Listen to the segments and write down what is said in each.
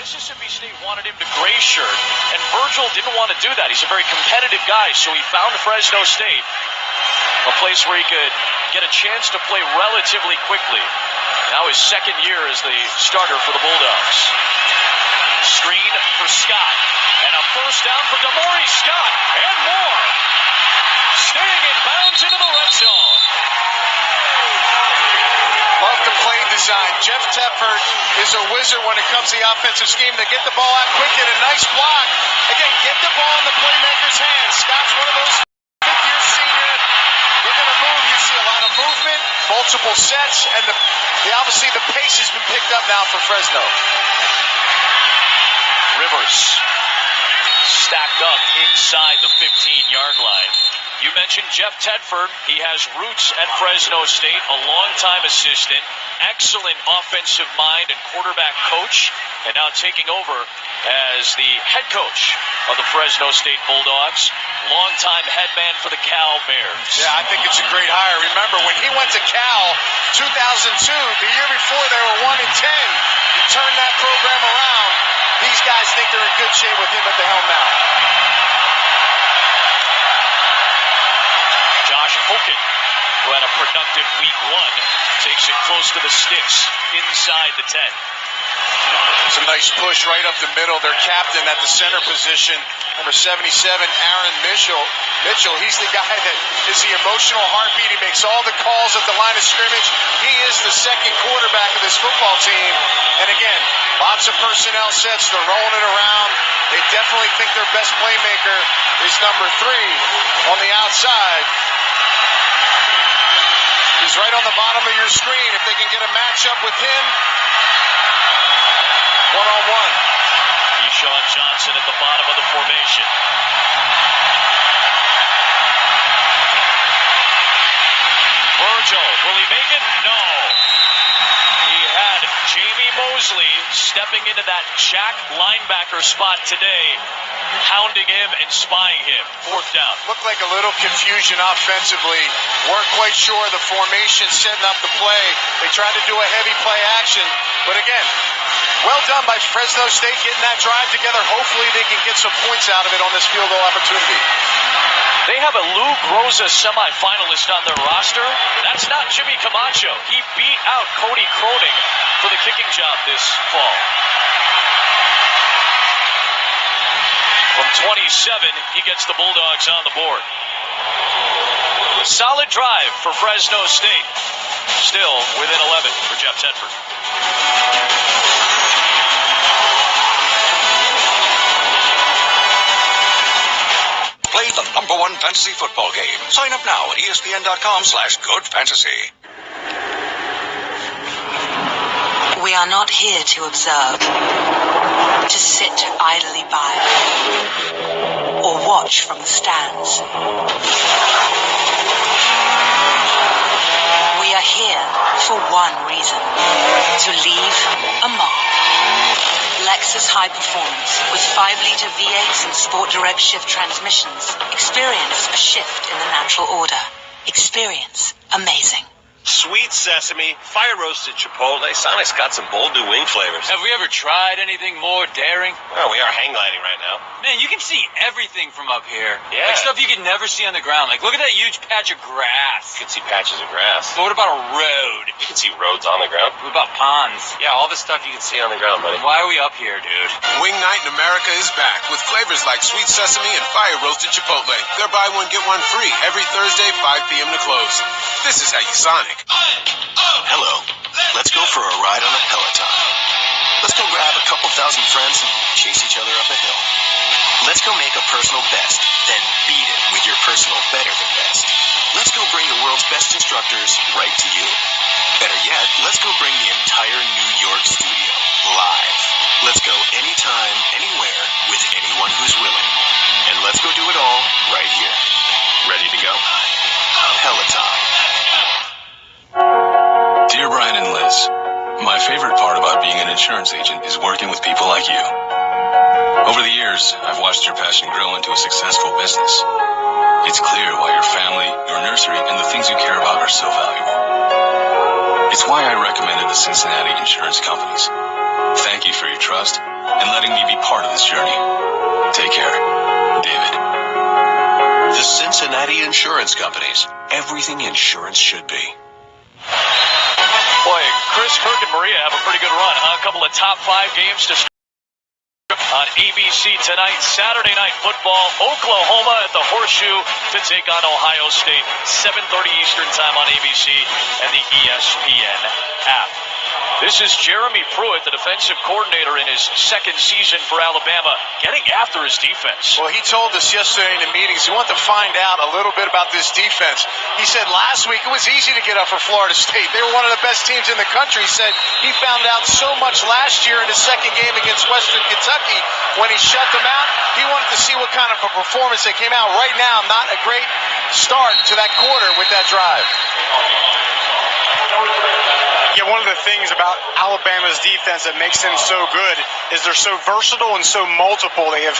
Mississippi State wanted him to gray shirt, and Virgil didn't want to do that. He's a very competitive guy, so he found Fresno State, a place where he could get a chance to play relatively quickly. Now his second year as the starter for the Bulldogs. Screen for Scott, and a first down for Damari Scott, and more. Staying in bounds into the red zone. Love the play design. Jeff Tedford is a wizard when it comes to the offensive scheme. They get the ball out quick, get a nice block. Again, get the ball in the playmaker's hands. Scott's one of those fifth-year senior. They're going to move. You see a lot of movement, multiple sets, and obviously the pace has been picked up now for Fresno. Rivers stacked up inside the 15-yard line. You mentioned Jeff Tedford. He has roots at Fresno State, a longtime assistant, excellent offensive mind and quarterback coach, and now taking over as the head coach of the Fresno State Bulldogs, longtime head man for the Cal Bears. Yeah, I think it's a great hire. Remember, when he went to Cal 2002, the year before they were 1-10, he turned that program around. These guys think they're in good shape with him at the helm now. Josh Hoken, who had a productive week one, takes it close to the sticks inside the 10. It's a nice push right up the middle. Their captain at the center position, number 77, Aaron Mitchell. He's the guy that is the emotional heartbeat. He makes all the calls at the line of scrimmage. He is the second quarterback of this football team. And again, lots of personnel sets. They're rolling it around. They definitely think their best playmaker is number 3 on the outside. He's right on the bottom of your screen. If they can get a matchup with him, one-on-one. Deshaun Johnson at the bottom of the formation. Virgil, will he make it? No. He had Jamie Mosley stepping into that jack linebacker spot today, hounding him and spying him. Fourth down. Looked like a little confusion offensively. Weren't quite sure the formation setting up the play. They tried to do a heavy play action. But again, well done by Fresno State getting that drive together. Hopefully they can get some points out of it on this field goal opportunity. They have a Lou Groza semifinalist on their roster. That's not Jimmy Camacho. He beat out Cody Cronin for the kicking job this fall. From 27, he gets the Bulldogs on the board. Solid drive for Fresno State. Still within 11 for Jeff Tedford. Play the #1 fantasy football game. Sign up now at ESPN.com/GoodFantasy. We are not here to observe, to sit idly by, or watch from the stands. We are here for one reason: to leave a mark. Lexus High Performance with 5-liter V8s and Sport Direct Shift transmissions. Experience a shift in the natural order. Experience amazing. Sweet sesame, fire-roasted chipotle. Sonic's got some bold new wing flavors. Have we ever tried anything more daring? Well, we are hang gliding right now. Man, you can see everything from up here. Yeah. Like stuff you could never see on the ground. Like, look at that huge patch of grass. You can see patches of grass. But what about a road? You can see roads on the ground. What about ponds? Yeah, all the stuff you can see on the ground, buddy. Why are we up here, dude? Wing Night in America is back with flavors like sweet sesame and fire-roasted chipotle. They're buy one, get one free every Thursday, 5 p.m. to close. This is how you Sonic. Hello. Let's go for a ride on a Peloton. Let's go grab a couple thousand friends and chase each other up a hill. Let's go make a personal best, then beat it with your personal better than best. Let's go bring the world's best instructors right to you. Better yet, let's go bring the entire New York studio live. Let's go anytime, anywhere, with anyone who's willing. And let's go do it all right here. Ready to go? Peloton. Dear Brian and Liz, my favorite part about being an insurance agent is working with people like you. Over the years, I've watched your passion grow into a successful business. It's clear why your family, your nursery, and the things you care about are so valuable. It's why I recommended the Cincinnati insurance companies. Thank you for your trust and letting me be part of this journey. Take care, David. The Cincinnati Insurance Companies. Everything insurance should be. Boy, Chris, Kirk, and Maria have a pretty good run. A couple of top 5 games to start on ABC tonight. Saturday Night Football, Oklahoma at the Horseshoe to take on Ohio State. 7:30 Eastern Time on ABC and the ESPN app. This is Jeremy Pruitt, the defensive coordinator in his second season for Alabama, getting after his defense. Well, he told us yesterday in the meetings he wanted to find out a little bit about this defense. He said last week it was easy to get up for Florida State. They were one of the best teams in the country. He said he found out so much last year in his second game against Western Kentucky when he shut them out. He wanted to see what kind of a performance they came out. Right now, not a great start to that quarter with that drive. Yeah, one of the things about Alabama's defense that makes them so good is they're so versatile and so multiple. They have,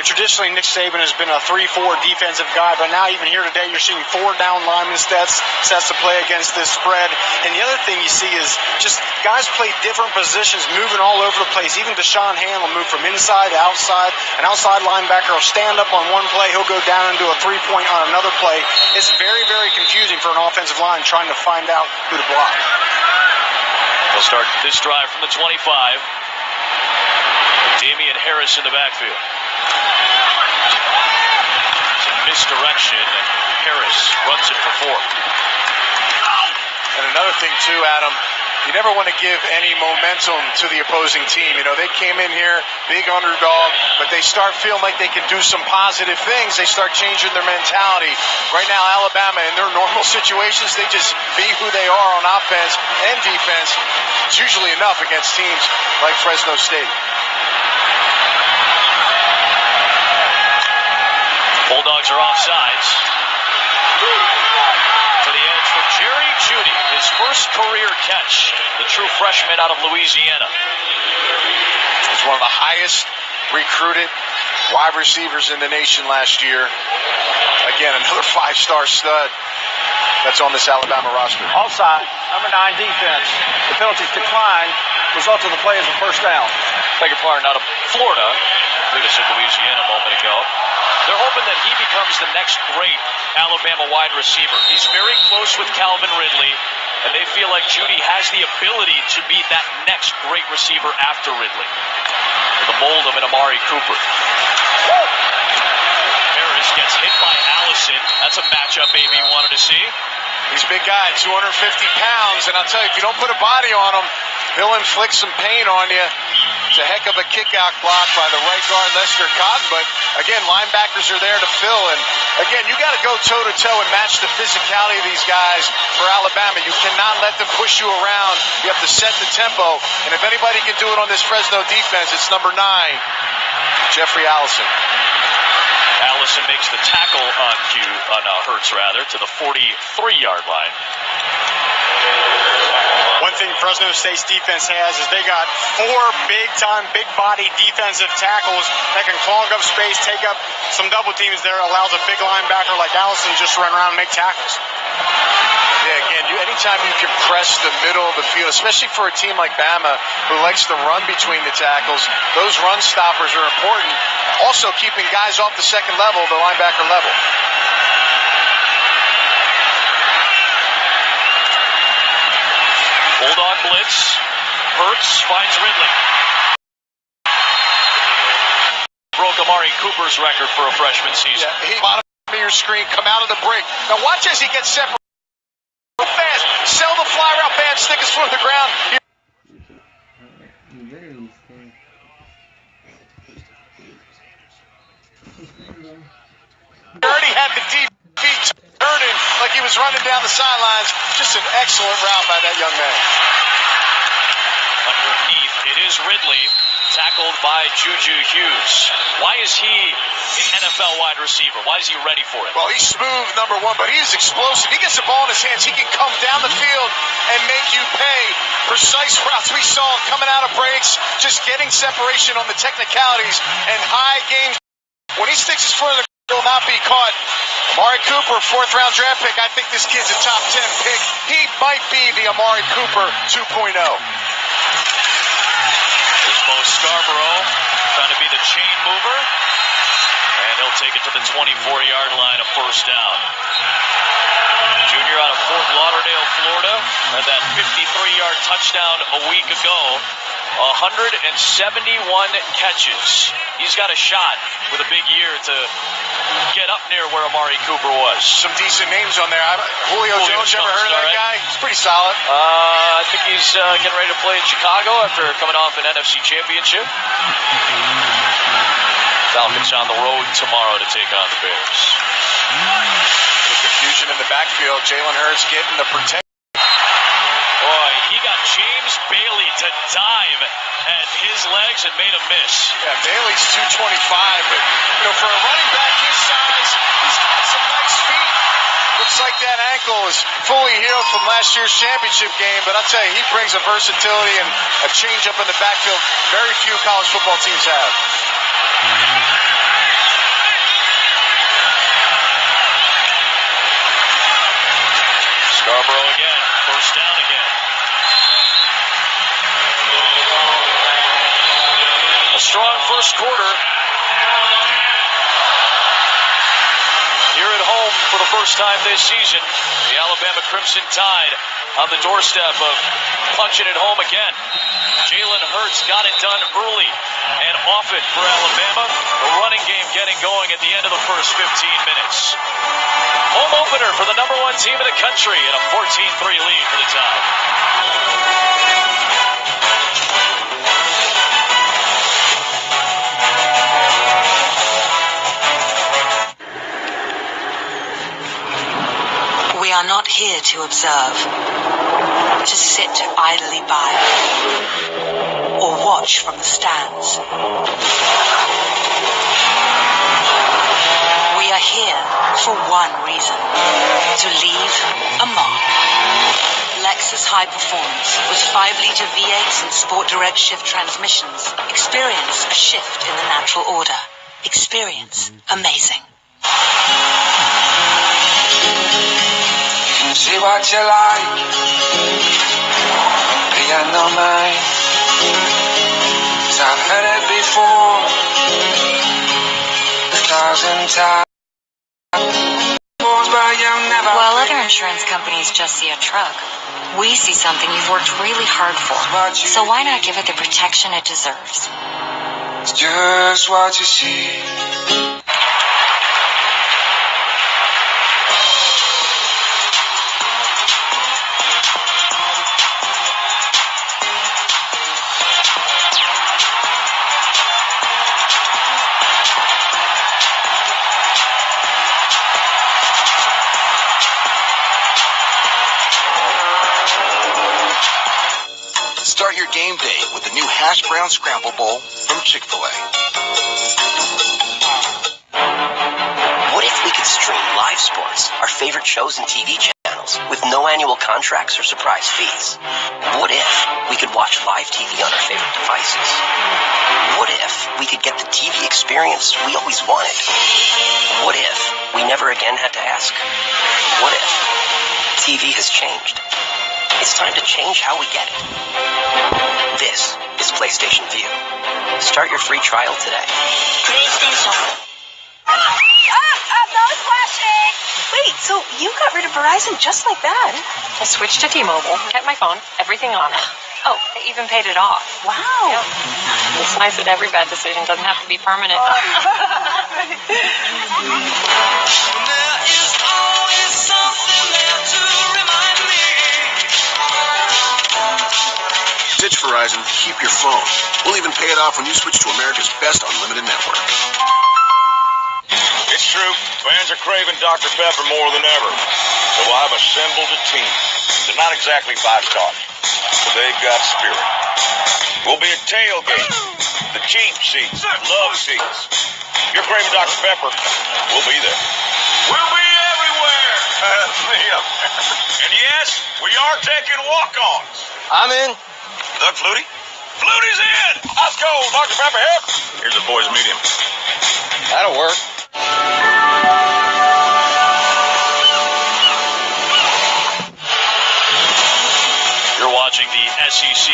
traditionally Nick Saban has been a 3-4 defensive guy, but now even here today you're seeing 4 down lineman sets to play against this spread. And the other thing you see is just guys play different positions, moving all over the place. Even Deshaun Hand will move from inside to outside. An outside linebacker will stand up on one play, he'll go down and do a 3-point on another play. It's very, very confusing for an offensive line trying to find out who to block. They'll start this drive from the 25. Damian Harris in the backfield. It's a misdirection, and Harris runs it for 4. And another thing, too, Adam, you never want to give any momentum to the opposing team. They came in here, big underdog, but they start feeling like they can do some positive things. They start changing their mentality. Right now, Alabama, in their normal situations, they just be who they are on offense and defense. It's usually enough against teams like Fresno State. Bulldogs are offsides. To the edge for Jerry Jeudy, his first career catch, the true freshman out of Louisiana. He's one of the highest recruited wide receivers in the nation last year. Again, another 5-star stud that's on this Alabama roster. Offside, number 9 defense. The penalties decline. Result of the play is a first down. Beg your pardon, out of Florida. I believe I said Louisiana a moment ago. They're hoping that he becomes the next great Alabama wide receiver. He's very close with Calvin Ridley, and they feel like Jeudy has the ability to be that next great receiver after Ridley, in the mold of an Amari Cooper. Harris gets hit by Allison. That's a matchup AB wanted to see. He's a big guy, 250 pounds, and I'll tell you, if you don't put a body on him, he'll inflict some pain on you. It's a heck of a kick-out block by the right guard, Lester Cotton, but again, linebackers are there to fill, and again, you got to go toe-to-toe and match the physicality of these guys for Alabama. You cannot let them push you around. You have to set the tempo, and if anybody can do it on this Fresno defense, it's number 9, Jeffrey Allison. Allison makes the tackle on Hurts to the 43-yard line. One thing Fresno State's defense has is they got 4 big-time, big-body defensive tackles that can clog up space, take up some double teams there, allows a big linebacker like Allison just to run around and make tackles. Yeah, again, anytime you can press the middle of the field, especially for a team like Bama who likes to run between the tackles, those run stoppers are important. Also keeping guys off the second level, the linebacker level. Bulldog blitz. Hurts finds Ridley. Broke Amari Cooper's record for a freshman season. Yeah, he bottom of your screen, come out of the break. Now watch as he gets separated. So fast. Sell the fly route, band, stick his foot to the ground. He already had the deep feet turning like he was running down the sidelines. Just an excellent route by that young man. Underneath, it is Ridley, tackled by Juju Hughes. Why is he an NFL wide receiver? Why is he ready for it? Well, he's smooth, number 1, but he's explosive. He gets the ball in his hands. He can come down the field and make you pay. Precise routes we saw coming out of breaks, just getting separation on the technicalities and high games. When he sticks his foot in the ground, will not be caught. Amari Cooper, 4th-round draft pick. I think this kid's a top 10 pick. He might be the Amari Cooper 2.0. Bo Scarborough trying to be the chain mover. And he'll take it to the 24-yard line, a first down. Junior out of Fort Lauderdale, Florida, had that 53-yard touchdown a week ago. 171 catches. He's got a shot with a big year to get up near where Amari Cooper was. Some decent names on there. Julio Jones, ever heard of that guy? He's pretty solid. I think he's getting ready to play in Chicago after coming off an NFC championship. Falcons on the road tomorrow to take on the Bears. The confusion in the backfield. Jalen Hurts getting the protection. Boy, he got James Bailey to dive at his legs and made a miss. Yeah, Bailey's 225, but for a running back his size, he's got some nice feet. Looks like that ankle is fully healed from last year's championship game, but I'll tell you, he brings a versatility and a change up in the backfield very few college football teams have. Scarborough again, first down again. A strong first quarter here at home for the first time this season. The Alabama Crimson Tide on the doorstep of punching it home again. Jalen Hurts got it done early and often for Alabama. The running game getting going at the end of the first 15 minutes. Home opener for the number one team in the country and a 14-3 lead for the Tide. We are not here to observe, to sit idly by, or watch from the stands. We are here for one reason, to leave a mark. Lexus High Performance with 5-liter V8s and Sport Direct shift transmissions. Experience a shift in the natural order. Experience amazing. See what you like, but you're not mine. 'Cause I've heard it before 1,000 times. While other insurance companies just see a truck, we see something you've worked really hard for. So why not give it the protection it deserves? It's just what you see. Start your game day with the new Hash Brown Scramble Bowl from Chick-fil-A. What if we could stream live sports, our favorite shows and TV channels, with no annual contracts or surprise fees? What if we could watch live TV on our favorite devices? What if we could get the TV experience we always wanted? What if we never again had to ask, what if? TV has changed. It's time to change how we get it. This is PlayStation Vue. Start your free trial today. PlayStation. No splashing! Wait, so you got rid of Verizon just like that? I switched to T-Mobile, kept my phone, everything on it. Oh, I even paid it off. Wow. Yeah. It's nice that every bad decision doesn't have to be permanent. Ditch Verizon, keep your phone. We'll even pay it off when you switch to America's best unlimited network. It's true. Fans are craving Dr. Pepper more than ever. So I've assembled a team. They're not exactly 5 stars, but they've got spirit. We'll be at tailgate, the cheap seats, love seats. If you're craving Dr. Pepper, we'll be there. We'll be everywhere. And yes, we are taking walk-ons. I'm in. Doug Flutie? Flutie's in! Let's go, Dr. Pepper, hip! Here's the boys' medium. That'll work. You're watching the SEC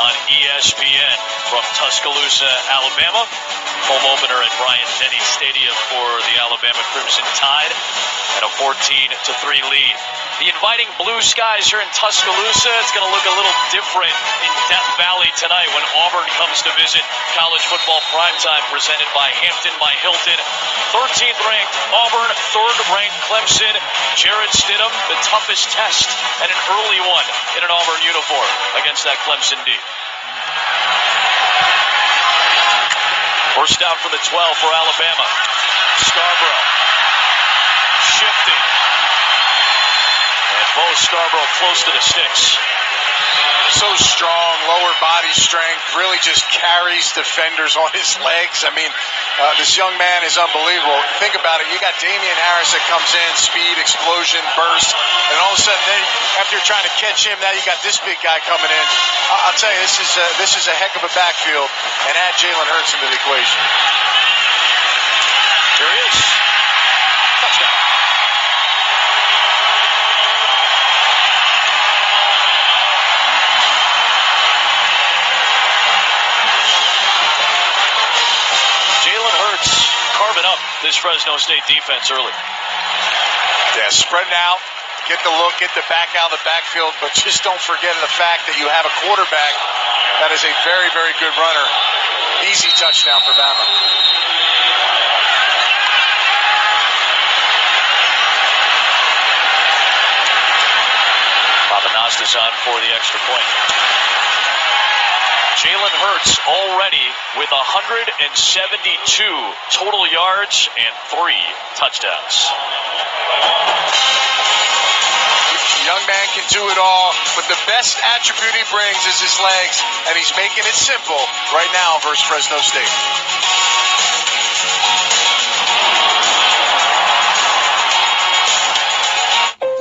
on ESPN. from Tuscaloosa, Alabama. Home opener at Bryant-Denny Stadium for the Alabama Crimson Tide and a 14-3 lead. The inviting blue skies here in Tuscaloosa. It's going to look a little different in Death Valley tonight when Auburn comes to visit. College football primetime presented by Hampton by Hilton. 13th ranked Auburn, 3rd ranked Clemson. Jared Stidham, the toughest test and an early one in an Auburn uniform against that Clemson D. First down from the 12 for Alabama. Scarborough shifting. And Bo Scarborough close to the sticks. So strong, lower body strength, really just carries defenders on his legs. I mean, this young man is unbelievable. Think about it. You got Damian Harris that comes in, speed, explosion, burst, and all of a sudden, then after you're trying to catch him, now you got this big guy coming in. I'll tell you, this is a heck of a backfield, and add Jalen Hurts into the equation. Here he is. Touchdown. Jalen Hurts carving up this Fresno State defense early. Yeah, spreading out, get the look, get the back out of the backfield, but just don't forget the fact that you have a quarterback that is a very, very good runner. Easy touchdown for Bama. Papanastas on for the extra point. Jalen Hurts already with 172 total yards and 3 touchdowns. Young man can do it all, but the best attribute he brings is his legs, and he's making it simple right now versus Fresno State.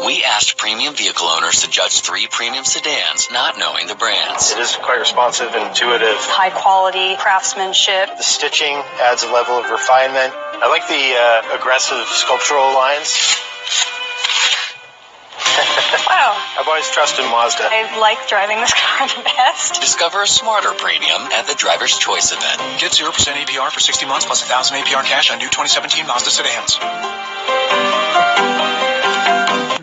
We asked premium vehicle owners to judge 3 premium sedans, not knowing the brands. It is quite responsive and intuitive. High quality craftsmanship. The stitching adds a level of refinement. I like the aggressive sculptural lines. Wow. I've always trusted Mazda. I like driving this car the best. Discover a smarter premium at the Driver's Choice event. Get 0% APR for 60 months plus 1,000 APR cash on new 2017 Mazda sedans.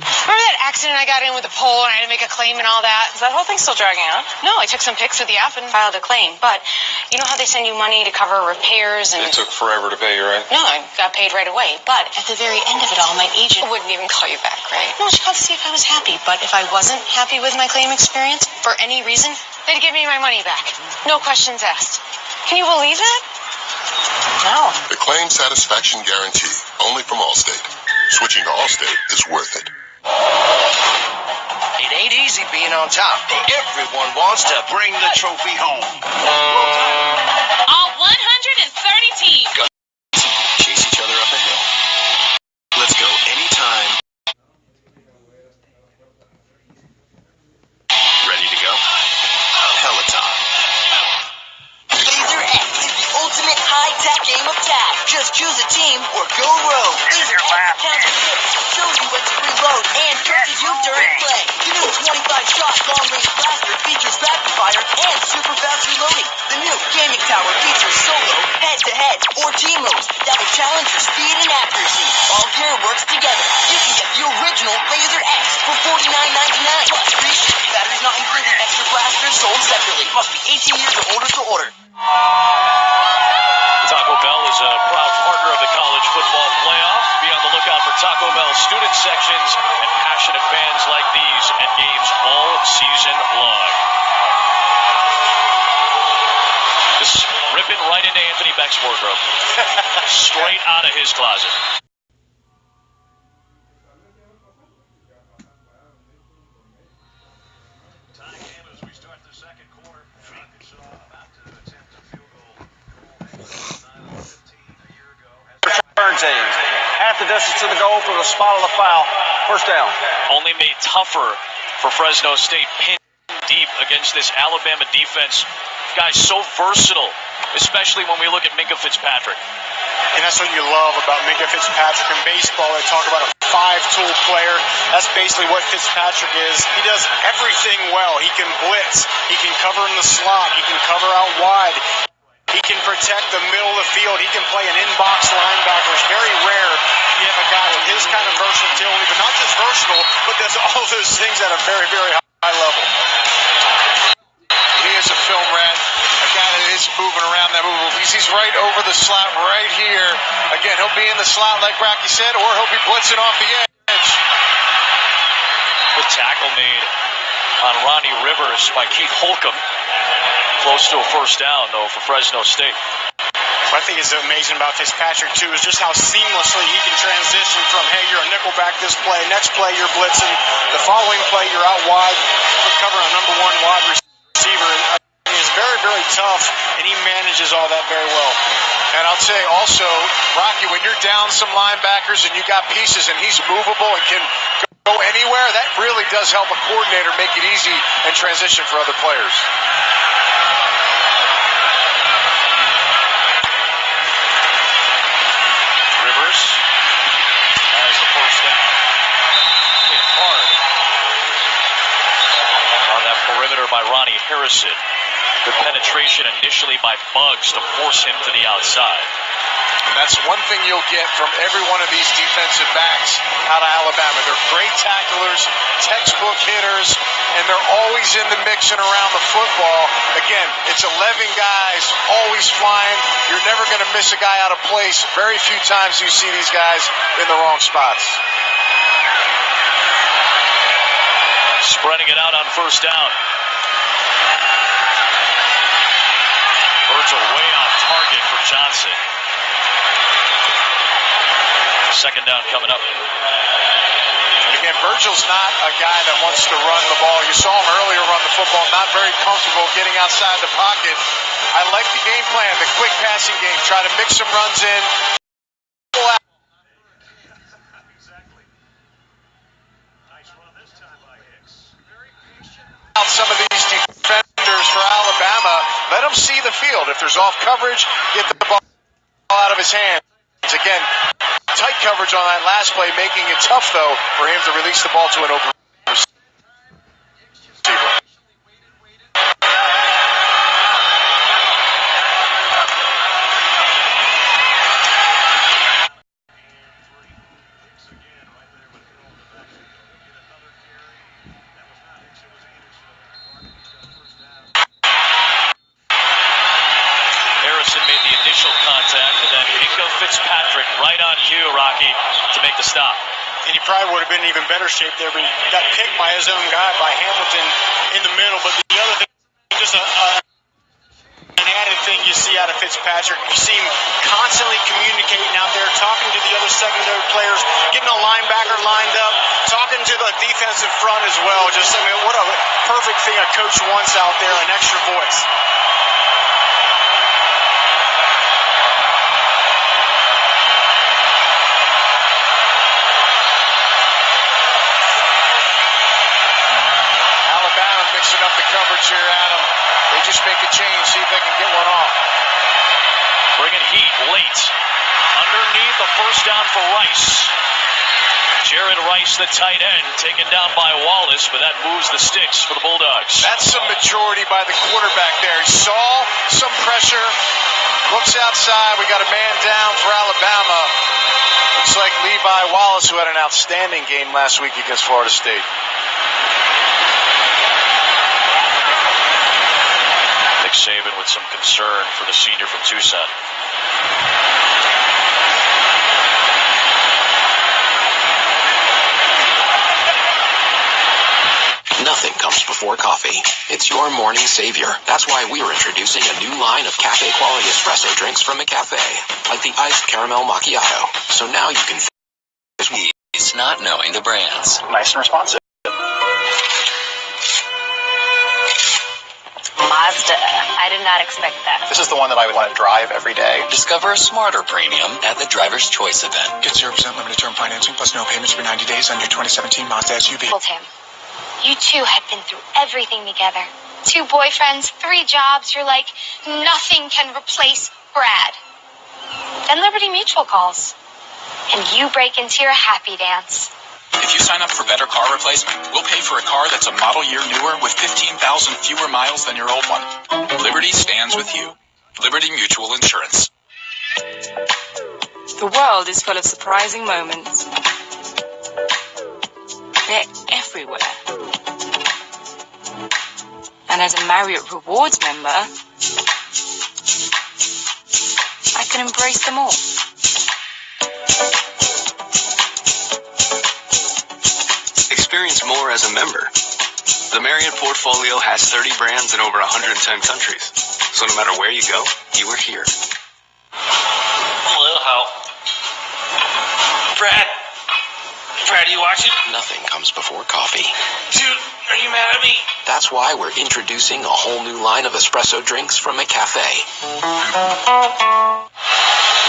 Remember that accident I got in with the pole and I had to make a claim and all that? Is that whole thing still dragging on? No, I took some pics of the app and filed a claim. But you know how they send you money to cover repairs and... It took forever to pay you, right? No, I got paid right away. But at the very end of it all, my agent wouldn't even call you back, right? No, she called to see if I was happy. But if I wasn't happy with my claim experience, for any reason, they'd give me my money back. No questions asked. Can you believe that? No. The claim satisfaction guarantee, only from Allstate. Switching to Allstate is worth it. It ain't easy being on top. Everyone wants to bring the trophy home. All 130 teams chase each other up a hill. Let's go anytime. Ready to go? Peloton. Laser X is the ultimate high-tech game of tag. Just choose a team or go rogue. Laser X counts the hits, shows you when to reload, and charges you during play. The new 25-shot long-range blaster features rapid fire and super fast reloading. The new Canyon Tower features solo, head-to-head, or team modes that will challenge your speed and accuracy. All gear works together. You can get the original Laser X for $49.99. Plus free shipping. Batteries not included. Extra blasters sold separately. Must be 18 years or older to order. Taco Bell is a proud partner of the College Football Playoff. Be on the lookout for Taco Bell student sections and passionate fans like these at games all season long. This is ripping right into Anthony Beck's wardrobe. Straight out of his closet. Team. Half the distance to the goal for the spot of the foul. First down. Only made tougher for Fresno State, pinned deep against this Alabama defense. Guys, so versatile, especially when we look at Minkah Fitzpatrick. And that's what you love about Minkah Fitzpatrick in baseball. They talk about a five-tool player. That's basically what Fitzpatrick is. He does everything well. He can blitz. He can cover in the slot. He can cover out wide. He can protect the middle of the field. He can play an in-box linebacker. It's very rare you have a guy with his kind of versatility, but not just versatile, but does all those things at a very, very high level. He is a film rat, a guy that is moving around that move. He's right over the slot right here. Again, he'll be in the slot like Rocky said, or he'll be blitzing off the edge. Good tackle made on Ronnie Rivers by Keith Holcomb. Close to a first down, though, for Fresno State. What I think is amazing about Fitzpatrick, too, is just how seamlessly he can transition from, hey, you're a nickelback this play, next play you're blitzing, the following play you're out wide, covering a number one wide receiver. And he's very, very tough, and he manages all that very well. And I'll say also, Rocky, when you're down some linebackers and you got pieces and he's movable and can go anywhere, that really does help a coordinator make it easy and transition for other players. Rivers has the first down. Hit hard on that perimeter by Ronnie Harrison. Good penetration initially by Buggs to force him to the outside. And that's one thing you'll get from every one of these defensive backs out of Alabama. They're great tacklers, textbook hitters, and they're always in the mix and around the football. Again, it's 11 guys always flying. You're never going to miss a guy out of place. Very few times you see these guys in the wrong spots. Spreading it out on first down. Virgil way off target for Johnson. Second down coming up. And again, Virgil's not a guy that wants to run the ball. You saw him earlier run the football, not very comfortable getting outside the pocket. I like the game plan, the quick passing game. Try to mix some runs in. Out some of these defenders for Alabama. Let them see the field. If there's off coverage, get the ball out of his hands. Again, tight coverage on that last play, making it tough, though, for him to release the ball to an open receiver. Made the initial contact, and then Inga Fitzpatrick right on cue, Rocky, to make the stop. And he probably would have been in even better shape there, but he got picked by his own guy, by Hamilton, in the middle. But the other thing, just an added thing you see out of Fitzpatrick, you see him constantly communicating out there, talking to the other secondary players, getting a linebacker lined up, talking to the defensive front as well. Just, I mean, what a perfect thing a coach wants out there, an extra voice. Up the coverage here, Adam. They just make a change, see if they can get one off. Bringing heat late. Underneath the first down for Rice. Jared Rice, the tight end, taken down by Wallace, but that moves the sticks for the Bulldogs. That's some maturity by the quarterback there. He saw some pressure, looks outside. We got a man down for Alabama. Looks like Levi Wallace, who had an outstanding game last week against Florida State. Saban with some concern for the senior from Tucson. Nothing comes before coffee. It's your morning savior. That's why we're introducing a new line of cafe quality espresso drinks from McCafe, like the iced caramel macchiato. So now you can It's not knowing the brands. Nice and responsive. Mazda. I did not expect that. This is the one that I would want to drive every day. Discover a smarter premium at the Driver's Choice event. Get 0% limited term financing plus no payments for 90 days on your 2017 Mazda SUV. Told him, you two have been through everything together. 2 boyfriends, 3 jobs. You're like, nothing can replace Brad. Then Liberty Mutual calls. and you break into your happy dance. If you sign up for Better Car Replacement, we'll pay for a car that's a model year newer with 15,000 fewer miles than your old one. Liberty stands with you. Liberty Mutual Insurance. The world is full of surprising moments. They're everywhere. And as a Marriott Rewards member, I can embrace them all. Experience more as a member. The Marriott portfolio has 30 brands in over 110 countries. So no matter where you go, you are here. Hello, Hal. Brad, are you watching? Nothing comes before coffee. Dude, are you mad at me? That's why we're introducing a whole new line of espresso drinks from McCafe.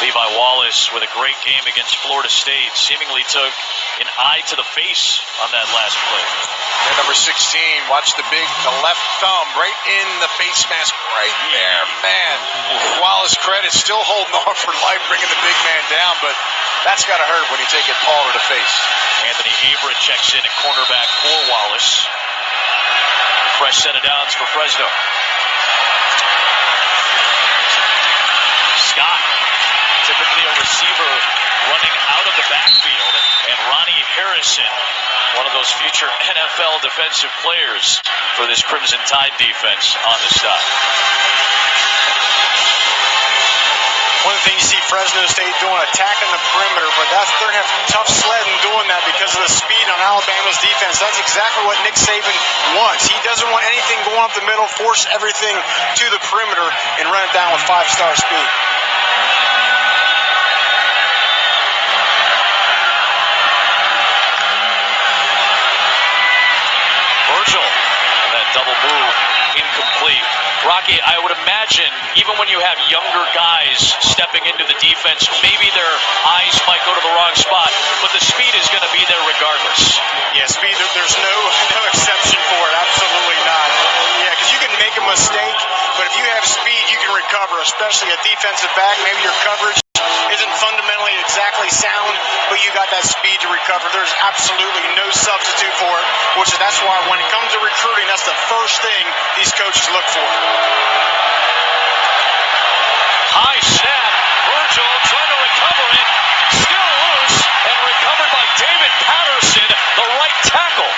Levi Wallace with a great game against Florida State. Seemingly took an eye to the face on that last play. And number 16, watch the left thumb right in the face mask right there. Man, Wallace credit still holding on for life, bringing the big man down, but that's got to hurt when you take it all to the face. Anthony Averett checks in at cornerback for Wallace. Fresh set of downs for Fresno. Scott, typically a receiver running out of the backfield, and Ronnie Harrison, one of those future NFL defensive players for this Crimson Tide defense on the stop. One of the things you see Fresno State doing, attacking the perimeter, but they're going to have tough sledding doing that because of the speed on Alabama's defense. That's exactly what Nick Saban wants. He doesn't want anything going up the middle, force everything to the perimeter, and run it down with 5-star speed. Virgil, and that double move, incomplete. Rocky, I would imagine, even when you have younger guys stepping into the defense, maybe their eyes might go to the wrong spot, but the speed is going to be there regardless. Yeah, speed, there's no exception for it. Absolutely not. Yeah, because you can make a mistake, but if you have speed, you can recover, especially a defensive back. Maybe your coverage isn't fundamentally exactly sound, but you got that speed to recover. There's absolutely no substitute for it, that's why when it comes to recruiting, that's the first thing these coaches look for. High snap. Virgil trying to recover it. Still loose and recovered by David Patterson, the right tackle.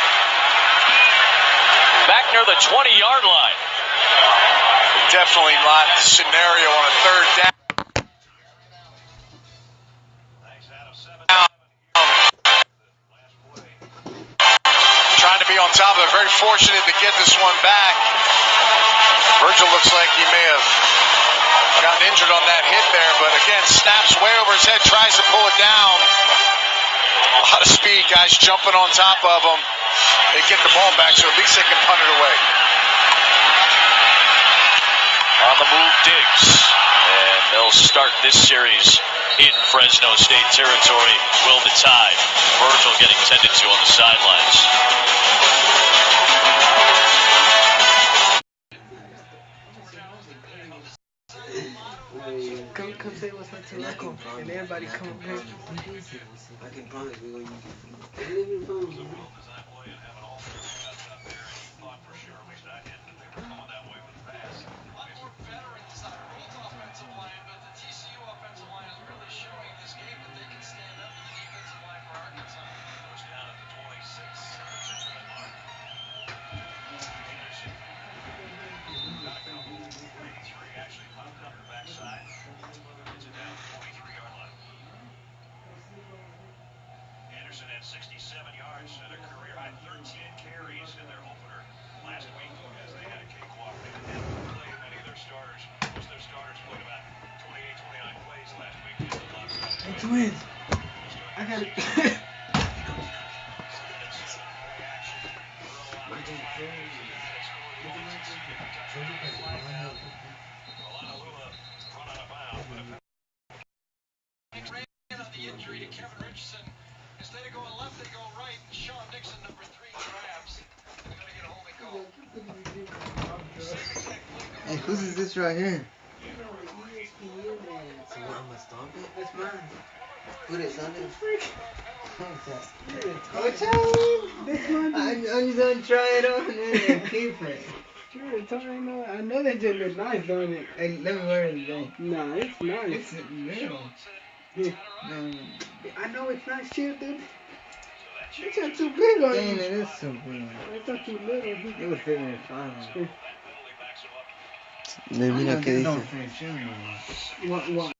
Back near the 20-yard line. Definitely not the scenario on a third down. Trying to be on top of it. Very fortunate to get this one back. Virgil looks like he may have gotten injured on that hit there, but again, snaps way over his head, tries to pull it down. A lot of speed, guys jumping on top of him. They get the ball back, so at least they can punt it away. On the move, Diggs. And they'll start this series in Fresno State territory. Will the Tide. Virgil getting tended to on the sidelines. Come say what's up to Loco, and everybody come up here. I can promise we're going to use it. Anderson had 67 yards and a career high 13 carries in their opener last week as they had a cakewalk. They didn't have to play many of their starters. Most of their starters played about 28, 29 plays last week. Hey, twins. I got it. Hey, whose is this right here? So what, I'm gonna stomp it? That's mine. Put it, son. This one. I'm just gonna try it on and keep it. Sure, it's alright. No, I know they just look nice, don't it? Hey, let me wear it today. Nah, it's nice. It's little. Yeah. No. I know it's nice, chill, dude. It's not too big on Damn, you. it is so big. It's not too little. It would fit me fine. Yeah. Mira que dice. What?